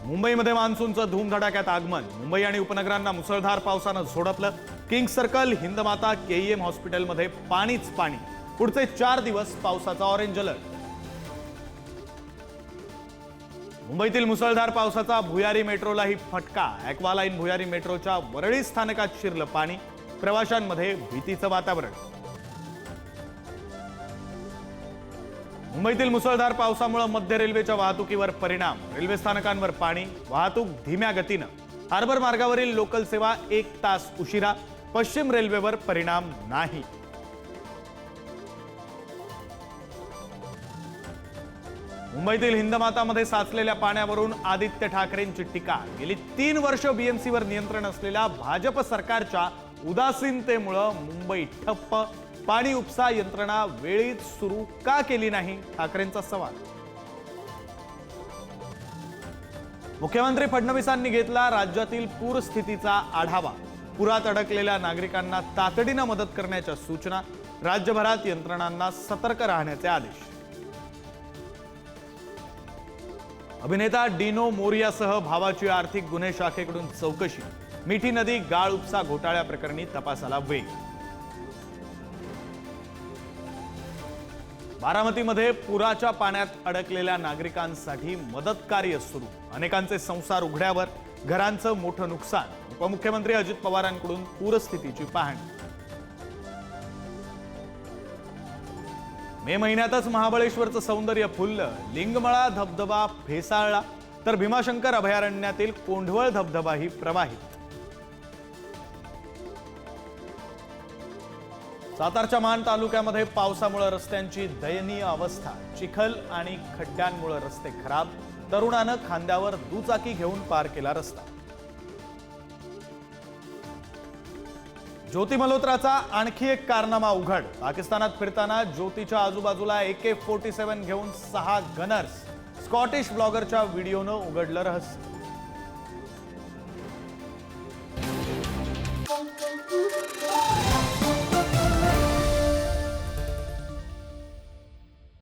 मुंबईमध्ये मान्सूनचं धूमधडाक्यात आगमन। मुंबई आणि उपनगरांना मुसळधार पावसानं झोडपलं। किंग सर्कल, हिंदमाता, केईएम हॉस्पिटलमध्ये पाणीच पाणी। पुढचे 4 दिवस पावसाचा ऑरेंज अलर्ट। मुंबईतील मुसळधार पावसाचा भुयारी मेट्रोलाही फटका। ॲक्वालाईन भुयारी मेट्रोच्या वरळी स्थानकात शिरलं पाणी। प्रवाशांमध्ये भीतीचं वातावरण। मुंबईतील मुसळधार पावसामुळे मध्य रेल्वेच्या वाहतुकीवर परिणाम। रेल्वे स्थानकांवर पाणी, वाहतूक धीम्या गतीनं। हार्बर मार्गावरील लोकल सेवा 1 तास उशिरा। पश्चिम रेल्वेवर परिणाम नाही। मुंबईतील हिंदमातामध्ये साचलेल्या पाण्यावरून आदित्य ठाकरेंची टीका। गेली 3 वर्ष बीएमसीवर नियंत्रण असलेल्या भाजप सरकारच्या उदासीनतेमुळे मुंबई ठप्प। पाणी उपसा यंत्रणा वेळीच सुरू का केली नाही, ठाकरेंचा सवाल। मुख्यमंत्री फडणवीसांनी घेतला राज्यातील पूरस्थितीचा आढावा। पुरात अडकलेल्या नागरिकांना तातडीनं मदत करण्याच्या सूचना। राज्यभरात यंत्रणांना सतर्क राहण्याचे आदेश। अभिनेता डिनो मोरियासह भावाची आर्थिक गुन्हे शाखेकडून चौकशी। मिठी नदी गाळ उपसा घोटाळ्याप्रकरणी तपासाला वेग। बारामतीमध्ये पुराच्या पाण्यात अडकलेल्या नागरिकांसाठी मदत कार्य सुरू। अनेकांचे संसार उघड्यावर, घरांचं मोठं नुकसान। उपमुख्यमंत्री अजित पवारांकडून पूरस्थितीची पाहणी। मे महिन्यातच महाबळेश्वरचं सौंदर्य फुललं। लिंगमळा धबधबा फेसाळला तर भीमाशंकर अभयारण्यातील कोंढवळ धबधबाही प्रवाहित। सातारच्या मान तालुक्यामध्ये पावसामुळे रस्त्यांची दयनीय अवस्था। चिखल आणि खड्ड्यांमुळे रस्ते खराब। तरुणानं खांद्यावर दुचाकी घेऊन पार केला रस्ता। ज्योती मल्होत्राचा आणखी एक कारनामा उघड। पाकिस्तानात फिरताना ज्योतीच्या आजूबाजूला AK-47 घेऊन 6 गनर्स। स्कॉटिश ब्लॉगरच्या व्हिडिओनं उघडलं रहस्य।